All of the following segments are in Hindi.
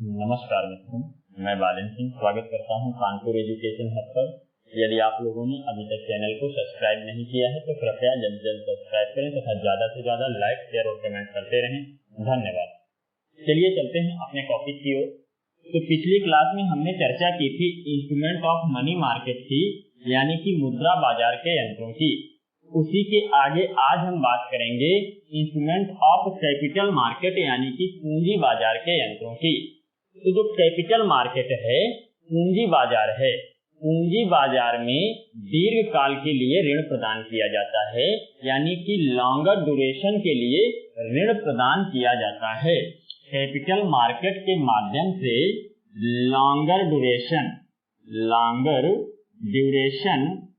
नमस्कार मित्रों, मैं बालन सिंह स्वागत करता हूं कानपुर एजुकेशन हब पर। यदि आप लोगों ने अभी तक चैनल को सब्सक्राइब नहीं किया है तो कृपया जल्द से जल्द सब्सक्राइब करें तथा ज्यादा से ज्यादा लाइक, शेयर और कमेंट करते रहें। धन्यवाद। चलिए चलते हैं अपने टॉपिक की ओर। तो पिछली क्लास में हमने चर्चा की थी इंस्ट्रूमेंट ऑफ मनी मार्केट की, यानी कि मुद्रा बाजार के यंत्रों की। उसी के आगे आज हम बात करेंगे इंस्ट्रूमेंट ऑफ कैपिटल मार्केट, यानी कि पूंजी बाजार के यंत्रों की। तो जो कैपिटल मार्केट है, पूंजी बाजार है, पूंजी बाजार में दीर्घ काल के लिए ऋण प्रदान किया जाता है, यानी कि लॉन्गर ड्यूरेशन के लिए ऋण प्रदान किया जाता है। कैपिटल मार्केट के माध्यम से लॉन्गर ड्यूरेशन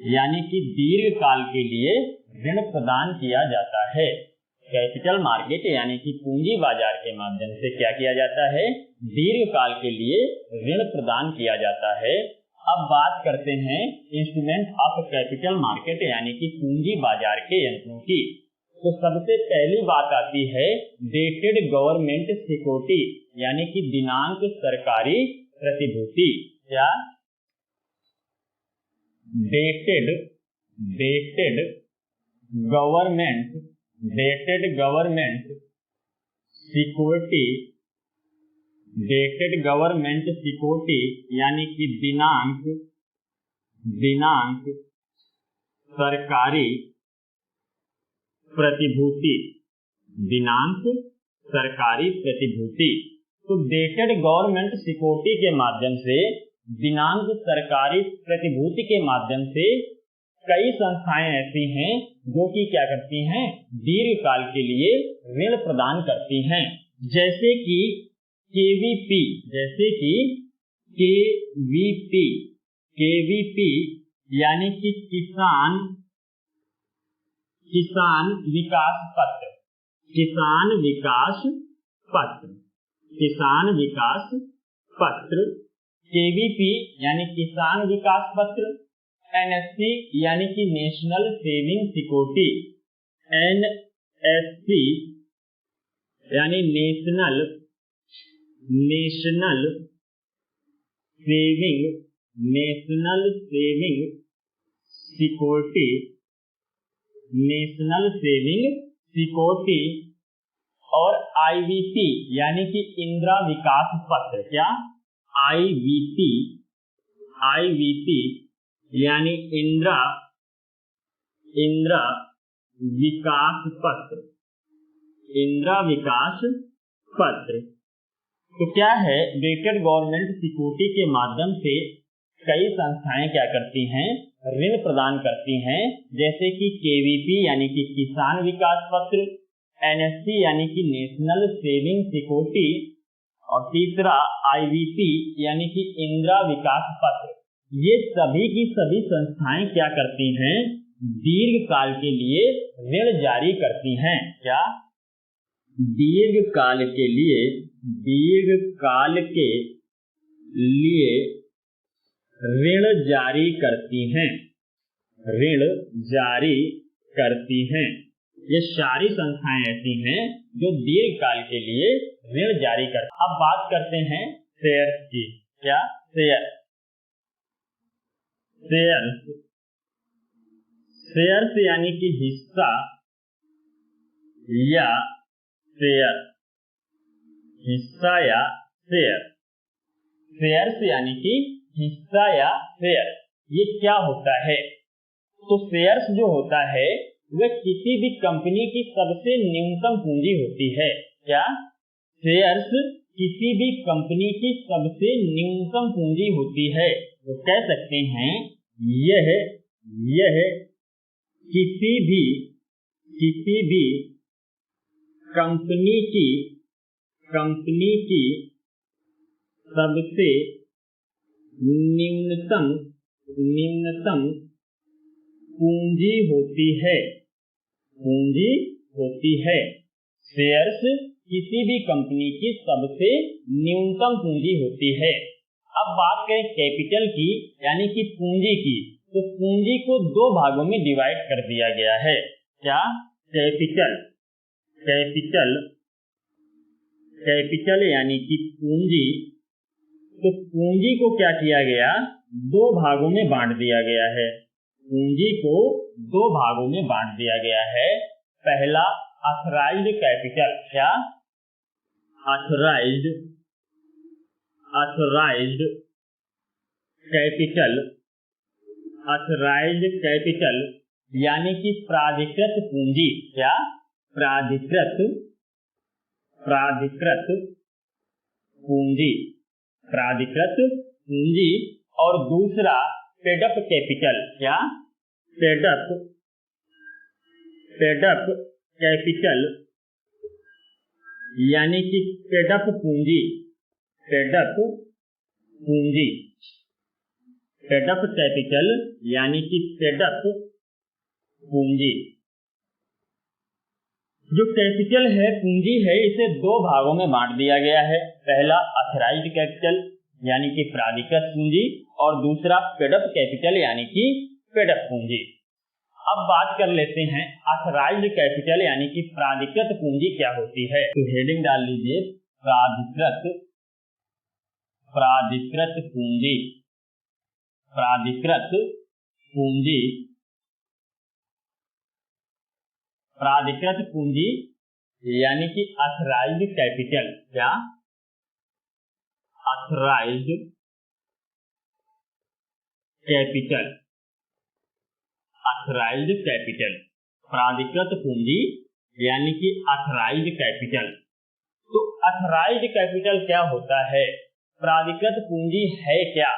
यानी कि दीर्घ काल के लिए ऋण प्रदान किया जाता है। कैपिटल मार्केट यानी कि पूंजी बाजार के माध्यम से क्या किया जाता है? दीर्घ काल के लिए ऋण प्रदान किया जाता है। अब बात करते हैं इंस्ट्रूमेंट ऑफ कैपिटल मार्केट यानी कि पूंजी बाजार के यंत्रों की। तो सबसे पहली बात आती है डेटेड गवर्नमेंट सिक्योरिटी, यानी कि दिनांक सरकारी प्रतिभूति। क्या? डेटेड गवर्नमेंट सिक्योरिटी, यानी कि दिनांक सरकारी प्रतिभूति। तो डेटेड गवर्नमेंट सिक्योरिटी के माध्यम से, दिनांक सरकारी प्रतिभूति के माध्यम से कई संस्थाएं ऐसी हैं जो कि क्या करती हैं? दीर्घ काल के लिए ऋण प्रदान करती हैं। जैसे कि केवीपी यानी कि किसान विकास पत्र, केवीपी यानी किसान विकास पत्र, एनएससी यानी कि नेशनल सेविंग सिक्योरिटी, एनएससी यानी नेशनल सेविंग सिक्योरिटी और आईवीपी यानी कि इंदिरा विकास पत्र। क्या? आईवीपी यानी इंदिरा विकास पत्र। तो क्या है? डेटेड गवर्नमेंट सिक्योरिटी के माध्यम से कई संस्थाएं क्या करती हैं? ऋण प्रदान करती हैं। जैसे कि केवीपी यानी कि किसान विकास पत्र, एनएससी यानी कि नेशनल सेविंग सिक्योरिटी और तीसरा आईवीपी यानी कि इंदिरा विकास पत्र। ये सभी की सभी संस्थाएं क्या करती हैं? दीर्घ काल के लिए ऋण जारी करती हैं। क्या? दीर्घ काल के लिए ऋण जारी करती हैं। ये सारी संस्थाएं ऐसी हैं जो दीर्घ काल के लिए ऋण जारी करती हैं। अब बात करते हैं शेयर्स की। क्या? शेयर्स यानी कि हिस्सा या शेयर। शेयर्स यानी कि हिस्सा या शेयर। ये क्या होता है? तो शेयर्स जो होता है वह किसी भी कंपनी की सबसे न्यूनतम पूंजी होती है। क्या? शेयर्स किसी भी कंपनी की सबसे न्यूनतम पूंजी होती है। तो कह सकते हैं यह किसी भी कंपनी की सबसे न्यूनतम पूंजी होती है। शेयर्स किसी भी कंपनी की सबसे न्यूनतम पूंजी होती है। अब बात करें कैपिटल की, यानी कि पूंजी की, तो पूंजी को दो भागों में डिवाइड कर दिया गया है। क्या? कैपिटल यानी कि पूंजी, तो पूंजी को क्या किया गया, दो भागों में बांट दिया गया है। पूंजी को दो भागों में बांट दिया गया है। पहला ऑथराइज्ड कैपिटल, क्या ऑथराइज्ड कैपिटल, ऑथराइज्ड कैपिटल यानी कि प्राधिकृत पूंजी, क्या प्राधिकृत पूंजी, प्राधिकृत पूंजी। और दूसरा पेड अप कैपिटल, क्या पेड अप कैपिटल यानी कि पेड अप पूंजी, पेड अप कैपिटल यानी कि पेड अप पूंजी। जो कैपिटल है, पूंजी है, इसे दो भागों में बांट दिया गया है। पहला ऑथराइज्ड कैपिटल यानी कि प्राधिकृत पूंजी, और दूसरा पेड अप कैपिटल यानी कि पेड अप पूंजी। अब बात कर लेते हैं ऑथराइज्ड कैपिटल यानी कि प्राधिकृत पूंजी क्या होती है। तो हेडिंग डाल लीजिए प्राधिकृत पूंजी, प्राधिकृत पूंजी, प्राधिकृत पूंजी यानी कि ऑथराइज्ड कैपिटल, क्या ऑथराइज्ड कैपिटल, ऑथराइज्ड कैपिटल, प्राधिकृत पूंजी यानी कि ऑथराइज्ड कैपिटल। तो ऑथराइज्ड कैपिटल क्या होता है, प्राधिकृत पूंजी है क्या?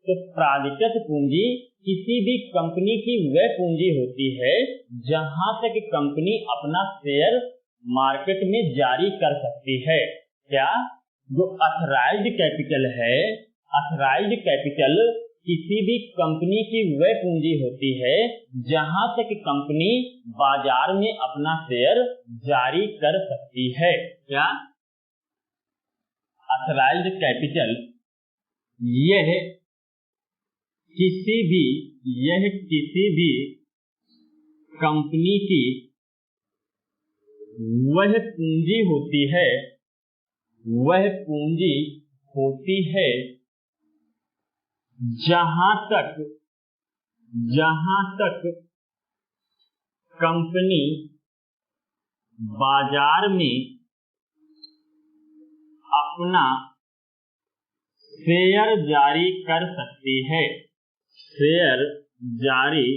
तो प्राधिकृत पूंजी किसी भी कंपनी की वह पूंजी होती है जहां तक कंपनी अपना शेयर मार्केट में जारी कर सकती है। क्या? जो ऑथराइज्ड कैपिटल है, ऑथराइज्ड कैपिटल किसी भी कंपनी की वह पूंजी होती है जहां तक कंपनी बाजार में अपना शेयर जारी कर सकती है। क्या? ऑथराइज्ड कैपिटल यह किसी भी कंपनी की वह पूंजी होती है, वह पूंजी होती है जहां तक कंपनी बाजार में अपना शेयर जारी कर सकती है, शेयर जारी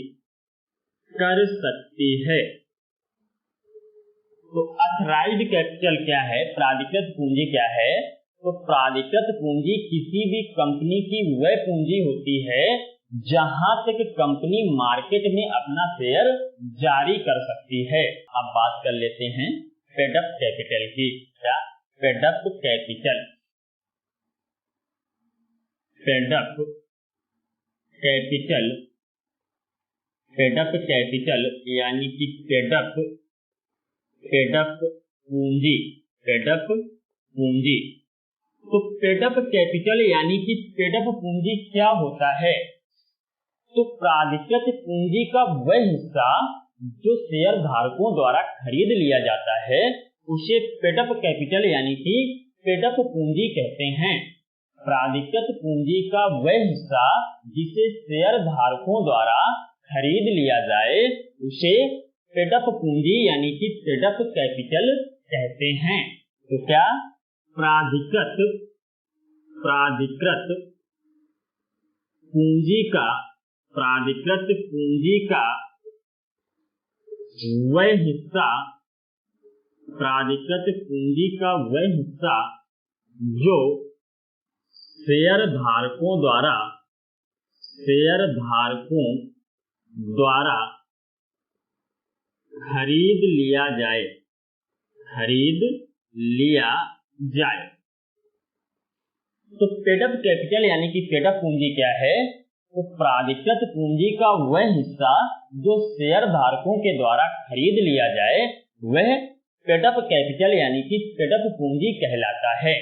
कर सकती है। तो ऑथराइज्ड कैपिटल क्या है, प्राधिकृत पूंजी क्या है? तो प्राधिकृत पूंजी किसी भी कंपनी की वह पूंजी होती है जहां तक कंपनी मार्केट में अपना शेयर जारी कर सकती है। अब बात कर लेते हैं पेड अप कैपिटल की। क्या? Paid up capital, paid up capital, paid up capital यानी कि पेड अप पूंजी, पेड अप पूंजी। तो पेड अप कैपिटल यानी कि पेड अप पूंजी क्या होता है? तो प्राधिकृत पूंजी का वह हिस्सा जो शेयर धारकों द्वारा खरीद लिया जाता है उसे पेड अप कैपिटल यानी कि पेड अप पूंजी कहते हैं। प्राधिकृत पूंजी का वह हिस्सा जिसे शेयर धारकों द्वारा खरीद लिया जाए उसे पेड अप पूंजी यानी कि पेड अप कैपिटल कहते हैं। तो क्या? प्राधिकृत पूंजी का वह हिस्सा, प्राधिकृत पूंजी का वह हिस्सा जो शेयर धारकों द्वारा खरीद लिया जाए। तो पेड अप कैपिटल यानी कि पेड अप पूंजी क्या है? तो प्राधिकृत पूंजी का वह हिस्सा जो शेयर धारकों के द्वारा खरीद लिया जाए वह पेड अप कैपिटल यानी कि पेड अप पूंजी कहलाता है।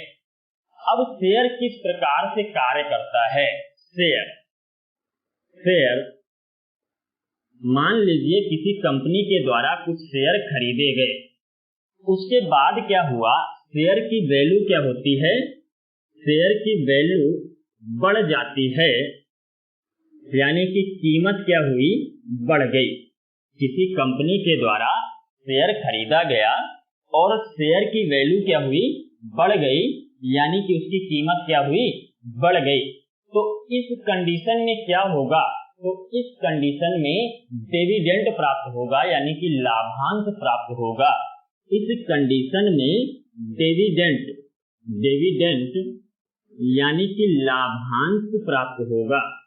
अब शेयर किस प्रकार से कार्य करता है? शेयर मान लीजिए किसी कंपनी के द्वारा कुछ शेयर खरीदे गए, उसके बाद क्या हुआ, शेयर की वैल्यू क्या होती है, शेयर की वैल्यू बढ़ जाती है, यानी कि कीमत क्या हुई, बढ़ गई। किसी कंपनी के द्वारा शेयर खरीदा गया और शेयर की वैल्यू क्या हुई, बढ़ गई, यानी कि उसकी कीमत क्या हुई, बढ़ गई। तो इस कंडीशन में क्या होगा, तो इस कंडीशन में डिविडेंड प्राप्त होगा, यानी कि लाभांश प्राप्त होगा। इस कंडीशन में डिविडेंड यानी कि लाभांश प्राप्त होगा,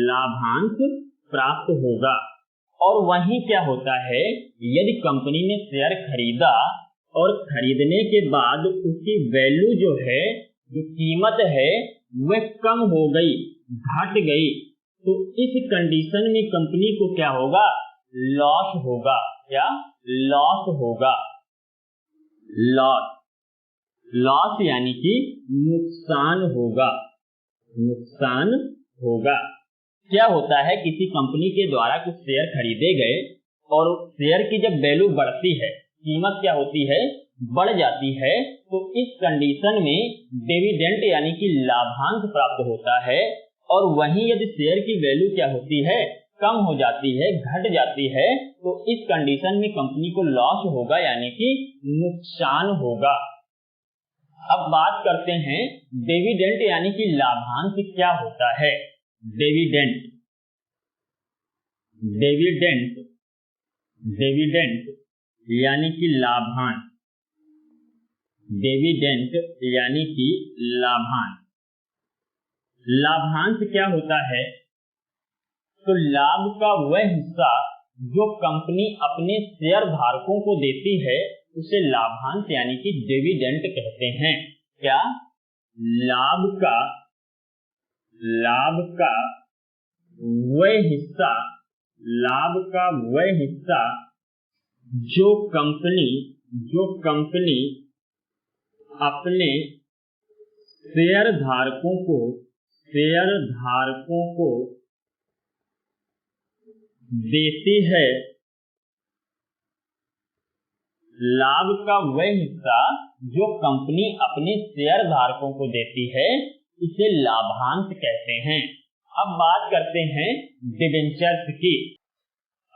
लाभांश प्राप्त होगा। और वहीं क्या होता है, यदि कंपनी ने शेयर खरीदा और खरीदने के बाद उसकी वैल्यू जो है, जो कीमत है, वह कम हो गई, घट गई, तो इस कंडीशन में कंपनी को क्या होगा, लॉस होगा। क्या लॉस होगा, लॉस यानी कि नुकसान होगा, नुकसान होगा। क्या होता है, किसी कंपनी के द्वारा कुछ शेयर खरीदे गए और शेयर की जब वैल्यू बढ़ती है, कीमत क्या होती है, बढ़ जाती है, तो इस कंडीशन में डिविडेंड यानी कि लाभांश प्राप्त होता है। और वहीं यदि शेयर की वैल्यू क्या होती है, कम हो जाती है, घट जाती है, तो इस कंडीशन में कंपनी को लॉस होगा, यानी कि नुकसान होगा। अब बात करते हैं डिविडेंड यानी कि लाभांश क्या होता है। डिविडेंड यानी कि लाभांश, डिविडेंड यानी कि लाभांश। लाभांश क्या होता है, तो लाभ का वह हिस्सा जो कंपनी अपने शेयर धारकों को देती है, उसे लाभांश यानी कि डिविडेंड कहते हैं। क्या लाभ का वह हिस्सा जो कंपनी अपने शेयर धारकों को देती है, लाभ का वह हिस्सा जो कंपनी अपने शेयर धारकों को देती है, इसे लाभांश कहते हैं। अब बात करते हैं डिबेंचर्स की।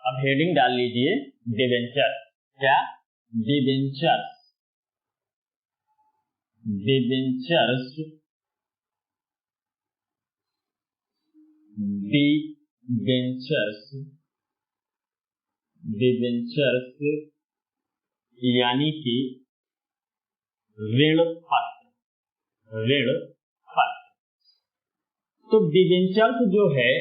अब हेडिंग डाल लीजिए डिबेंचर। क्या डिबेंचर्स यानी कि ऋण पत्र। तो डिबेंचर्स जो है,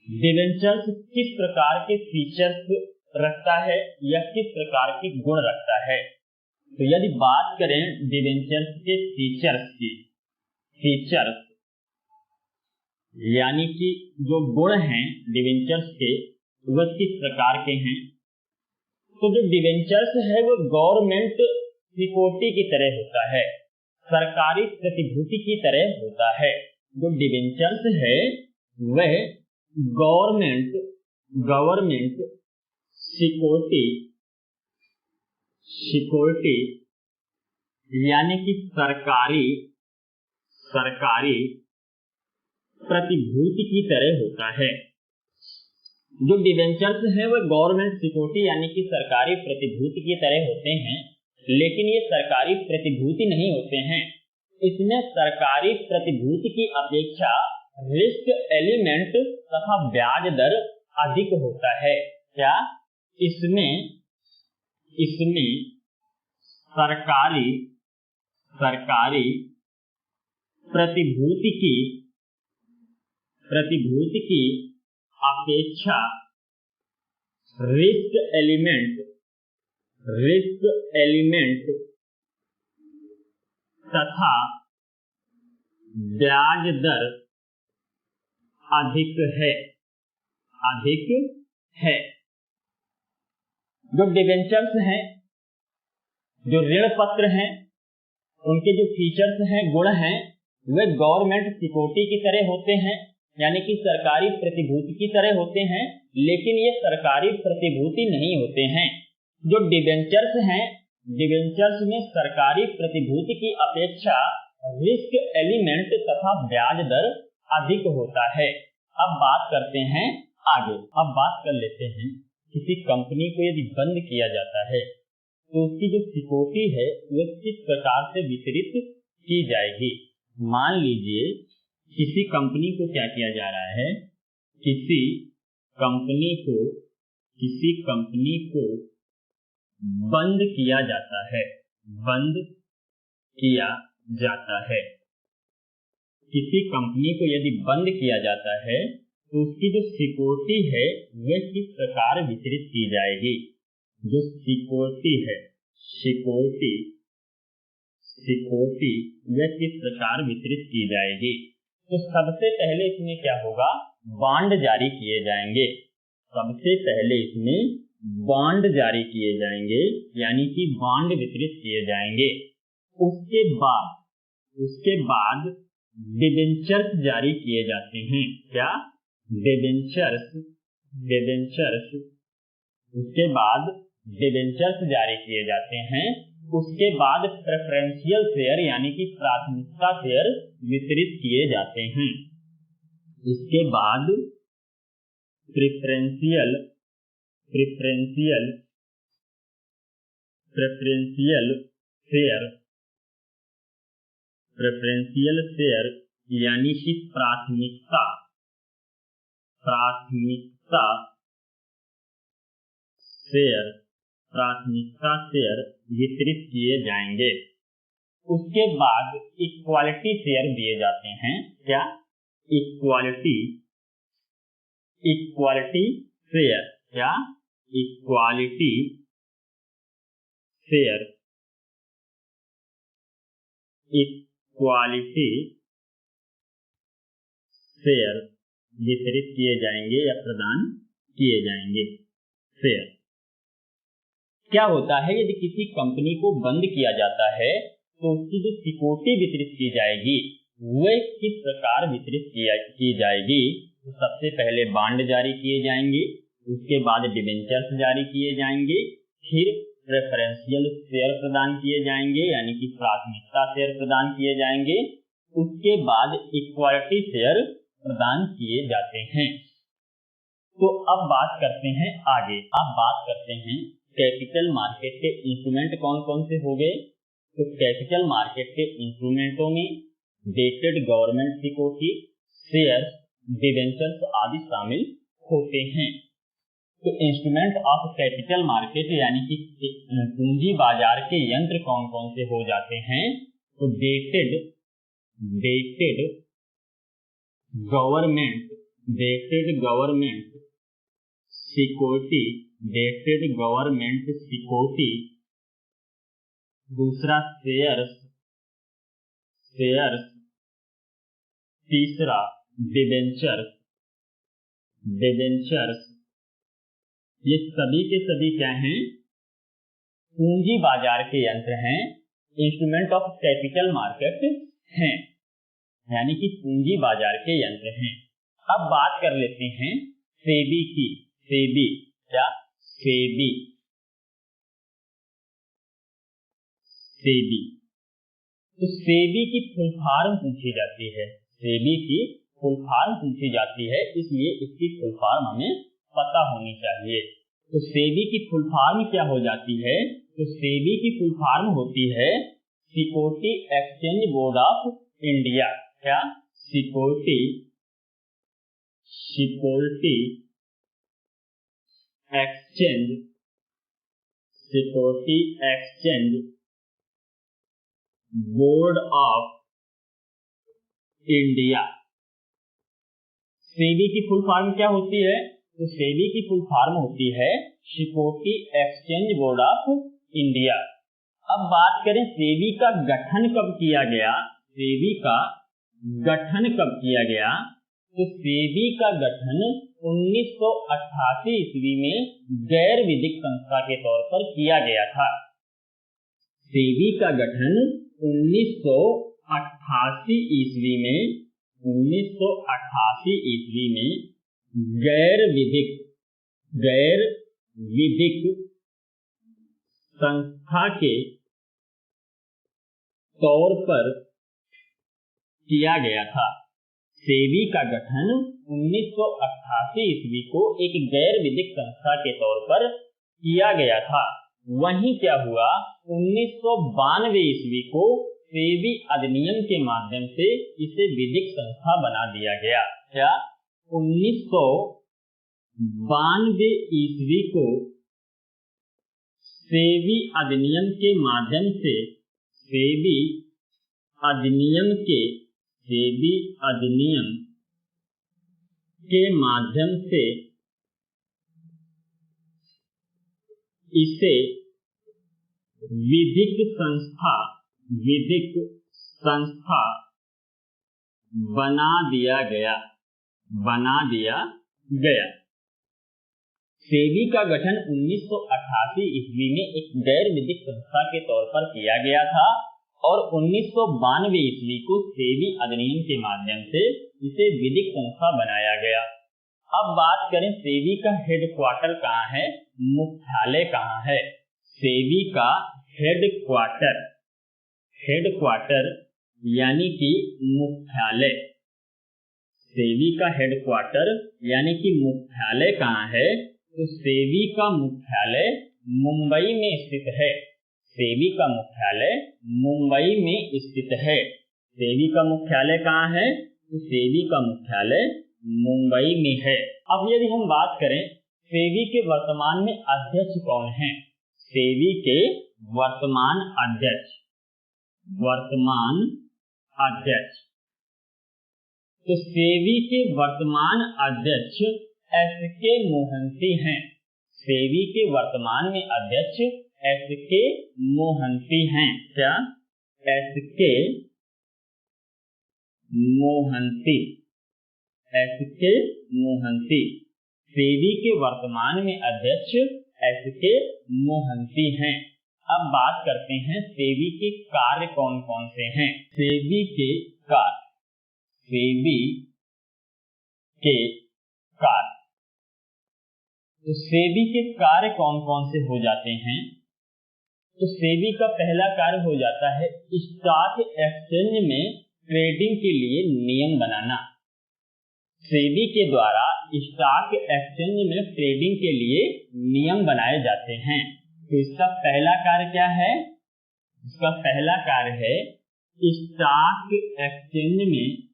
डिबेंचर्स किस प्रकार के फीचर्स रखता है या किस प्रकार के गुण रखता है। तो यदि बात करें डिबेंचर्स के फीचर्स यानी कि जो गुण हैं डिबेंचर्स के, वह किस प्रकार के हैं। तो जो डिबेंचर्स है वो गवर्नमेंट सिक्योरिटी की तरह होता है, सरकारी प्रतिभूति की तरह होता है। जो डिबेंचर्स है वह गवर्नमेंट सिक्योरिटी यानी कि सरकारी प्रतिभूति की तरह होता है। जो डिबेंचर्स हैं वह गवर्नमेंट सिक्योरिटी यानी कि सरकारी प्रतिभूति की तरह होते हैं, लेकिन ये सरकारी प्रतिभूति नहीं होते हैं। इसमें सरकारी प्रतिभूति की अपेक्षा रिस्क एलिमेंट तथा ब्याज दर अधिक होता है। क्या इसमें सरकारी प्रतिभूति की अपेक्षा रिस्क एलिमेंट तथा ब्याज दर अधिक है। जो डिबेंचर्स हैं, जो ऋण पत्र हैं, उनके जो फीचर्स हैं, गुण हैं, वे गवर्नमेंट सिक्योरिटी की तरह होते हैं, यानी कि सरकारी प्रतिभूति की तरह होते हैं, लेकिन ये सरकारी प्रतिभूति नहीं होते हैं। जो डिबेंचर्स हैं डिबेंचर्स में सरकारी प्रतिभूति की अपेक्षा रिस्क एलिमेंट तथा ब्याज दर अधिक होता है। अब बात करते हैं आगे। अब बात कर लेते हैं किसी कंपनी को यदि बंद किया जाता है तो उसकी जो सिक्योरिटी है वह किस प्रकार से वितरित की जाएगी। मान लीजिए किसी कंपनी को क्या किया जा रहा है, किसी कंपनी को बंद किया जाता है, बंद किया जाता है। किसी कंपनी को यदि बंद किया जाता है तो उसकी जो सिक्योरिटी है वह किस प्रकार वितरित की जाएगी। जो सिक्योरिटी है, सिक्योरिटी वह किस प्रकार वितरित की जाएगी। तो सबसे पहले इसमें क्या होगा, बॉन्ड जारी किए जाएंगे। सबसे पहले इसमें बॉन्ड जारी किए जाएंगे, यानी कि बॉन्ड वितरित किए जाएंगे। उसके बाद डिबेंचर्स जारी किए जाते हैं। क्या? डिबेंचर्स। उसके बाद डिबेंचर्स जारी किए जाते हैं। उसके बाद प्रेफरेंशियल शेयर यानी कि प्राथमिकता शेयर वितरित किए जाते हैं। इसके बाद प्रेफरेंशियल शेयर यानी कि प्राथमिकता शेयर वितरित किए जाएंगे। उसके बाद इक्वालिटी शेयर दिए जाते हैं। क्या? Equality share. क्या? इक्वालिटी शेयर वितरित किए जाएंगे या प्रदान किए जाएंगे। शेयर क्या होता है, यदि किसी कंपनी को बंद किया जाता है तो उसकी जो सिक्योरिटी वितरित की जाएगी वह किस प्रकार वितरित की जाएगी। तो सबसे पहले बॉन्ड जारी किए जाएंगे, उसके बाद डिबेंचर्स जारी किए जाएंगे, फिर प्रेफरेंशियल शेयर प्रदान किए जाएंगे यानी कि प्राथमिकता शेयर प्रदान किए जाएंगे, उसके बाद इक्वालिटी शेयर प्रदान किए जाते हैं। तो अब बात करते हैं आगे। अब बात करते हैं कैपिटल मार्केट के इंस्ट्रूमेंट कौन कौन से हो गए। तो कैपिटल मार्केट के इंस्ट्रूमेंटों में dated government security, shares, debentures आदि शामिल होते हैं। तो इंस्ट्रूमेंट ऑफ कैपिटल मार्केट यानी कि पूंजी बाजार के यंत्र कौन कौन से हो जाते हैं। तो डेटेड गवर्नमेंट सिक्योरिटी, दूसरा शेयर्स, तीसरा डिबेंचर्स। ये सभी के सभी क्या हैं, पूंजी बाजार के यंत्र हैं, इंस्ट्रूमेंट ऑफ कैपिटल मार्केट हैं, यानी कि पूंजी बाजार के यंत्र हैं। अब बात कर लेते हैं सेबी की। सेबी क्या? सेबी तो सेबी की फुल फॉर्म पूछी जाती है। सेबी की फुल फॉर्म पूछी जाती है, इसलिए इसकी फुल फॉर्म हमें पता होनी चाहिए। तो सेबी की फुल फॉर्म क्या हो जाती है। तो सेबी की फुल फॉर्म होती है security exchange board of India. क्या? Security exchange board of India. SEBI की फुल फॉर्म क्या होती है। तो सेबी की फुल फॉर्म होती है security exchange board of India. अब बात करें सेबी का गठन कब किया गया। सेबी का गठन कब किया गया। तो सेबी का गठन 1988 ईस्वी में गैर विधिक संस्था के तौर पर किया गया था। सेबी का गठन 1988 ईस्वी में गैर विधिक संस्था के तौर पर किया गया था। सेबी का गठन 1988 ईस्वी को एक गैर विधिक संस्था के तौर पर किया गया था। वहीं क्या हुआ, 1992 ईस्वी को सेबी अधिनियम के माध्यम से इसे विधिक संस्था बना दिया गया। क्या 1992 ईस्वी को सेबी अधिनियम के माध्यम से सेबी अधिनियम के माध्यम से इसे विधिक संस्था बना दिया गया। सेबी का गठन 1988 ईस्वी में एक गैर विधिक संस्था के तौर पर किया गया था और 1992 ईस्वी को सेबी अधिनियम के माध्यम से इसे विधिक संस्था बनाया गया। अब बात करें सेबी का हेडक्वार्टर कहाँ है, मुख्यालय कहाँ है। सेबी का हेडक्वार्टर यानी कि मुख्यालय, सेबी का हेडक्वार्टर यानी कि मुख्यालय कहाँ है, तो सेबी का मुख्यालय मुंबई में स्थित है। सेबी का मुख्यालय मुंबई में स्थित है। सेबी का मुख्यालय कहाँ है, तो सेबी का मुख्यालय मुंबई में है। अब यदि हम बात करें सेबी के वर्तमान में अध्यक्ष कौन हैं, सेबी के वर्तमान अध्यक्ष, तो सेबी के वर्तमान अध्यक्ष एस.के. मोहंती हैं। सेबी के वर्तमान में अध्यक्ष एस.के. मोहंती हैं। क्या एस.के. मोहंती सेबी के वर्तमान में अध्यक्ष एस.के. मोहंती हैं। अब बात करते हैं सेबी के कार्य कौन कौन से हैं। सेबी के कार्य, तो सेबी के कार्य कौन कौन से हो जाते हैं, तो सेबी का पहला कार्य हो जाता है स्टॉक एक्सचेंज में ट्रेडिंग के लिए नियम बनाना। सेबी के द्वारा स्टॉक एक्सचेंज में ट्रेडिंग के लिए नियम बनाए जाते हैं। तो इसका पहला कार्य क्या है, इसका पहला कार्य है स्टॉक एक्सचेंज में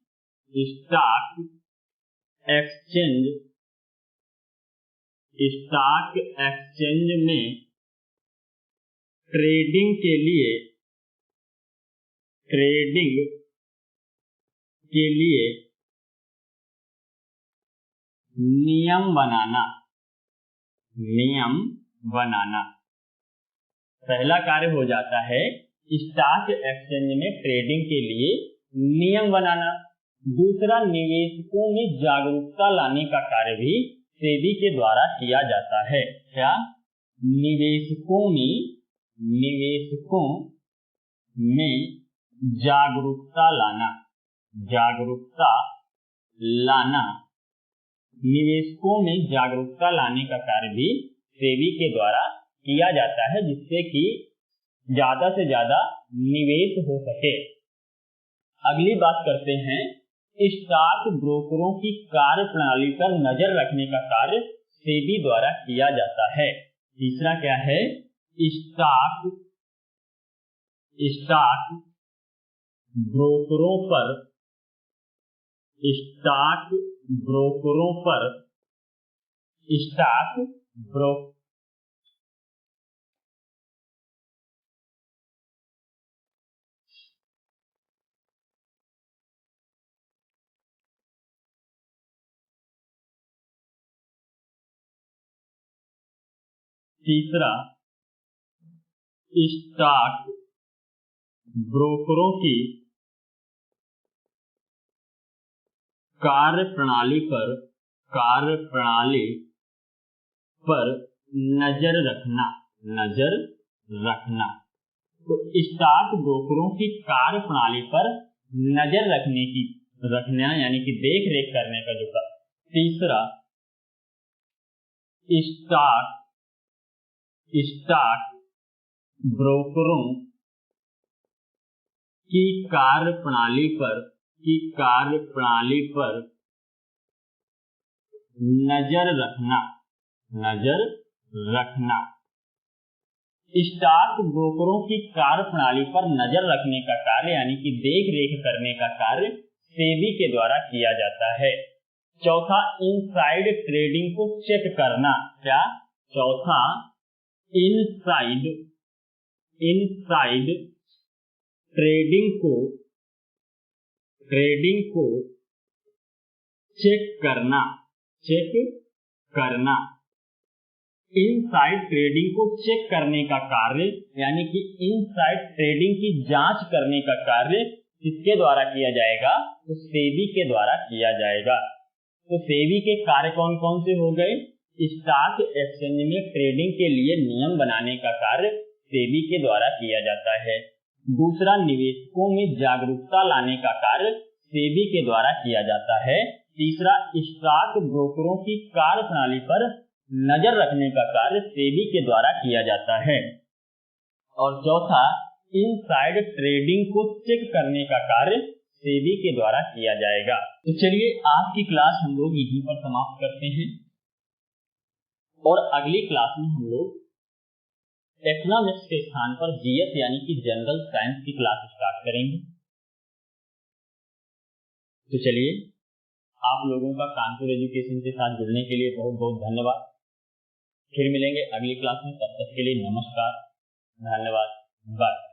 ट्रेडिंग के लिए नियम बनाना। पहला कार्य हो जाता है स्टॉक एक्सचेंज में ट्रेडिंग के लिए नियम बनाना। दूसरा, निवेशकों में जागरूकता लाने का कार्य भी सेबी के द्वारा किया जाता है। क्या निवेशकों में जागरूकता लाना, निवेशकों में जागरूकता लाने का कार्य भी सेबी के द्वारा किया जाता है, जिससे कि ज्यादा से ज्यादा निवेश हो सके। अगली बात करते हैं स्टॉक ब्रोकरों की कार्य प्रणाली पर नजर रखने का कार्य सेबी द्वारा किया जाता है। तीसरा क्या है, स्टॉक ब्रोकरों पर तीसरा, स्टॉक ब्रोकरों की कार्यप्रणाली पर नजर रखना। तो स्टॉक ब्रोकरों की कार्यप्रणाली पर नजर रखना यानी कि देख रेख करने का जो तीसरा, स्टॉक ब्रोकरों की कार्यप्रणाली पर नजर रखना। स्टॉक ब्रोकरों की कार्यप्रणाली पर नजर रखने का कार्य यानी कि देख रेख करने का कार्य सेबी के द्वारा किया जाता है। चौथा, इनसाइड ट्रेडिंग को चेक करना। क्या? चौथा, इनसाइड ट्रेडिंग को चेक करना। इनसाइड ट्रेडिंग को चेक करने का कार्य यानी कि इनसाइड ट्रेडिंग की जांच करने का कार्य किसके द्वारा किया जाएगा? तो सेबी के द्वारा किया जाएगा। तो सेबी के कार्य कौन कौन से हो गए? स्टॉक एक्सचेंज में ट्रेडिंग के लिए नियम बनाने का कार्य सेबी के द्वारा किया जाता है। दूसरा, निवेशकों में जागरूकता लाने का कार्य सेबी के द्वारा किया जाता है। तीसरा, स्टॉक ब्रोकरों की कार्यप्रणाली पर नजर रखने का कार्य सेबी के द्वारा किया जाता है। और चौथा, इनसाइड ट्रेडिंग को चेक करने का कार्य सेबी के द्वारा किया जाएगा। तो चलिए आज की क्लास हम लोग यहीं पर समाप्त करते हैं और अगली क्लास में हम लोग इकोनॉमिक्स के स्थान पर जीएस यानी कि जनरल साइंस की क्लास स्टार्ट करेंगे। तो चलिए, आप लोगों का कानपुर एजुकेशन के साथ जुड़ने के लिए बहुत बहुत धन्यवाद। फिर मिलेंगे अगली क्लास में, तब तक के लिए नमस्कार, धन्यवाद, बाय।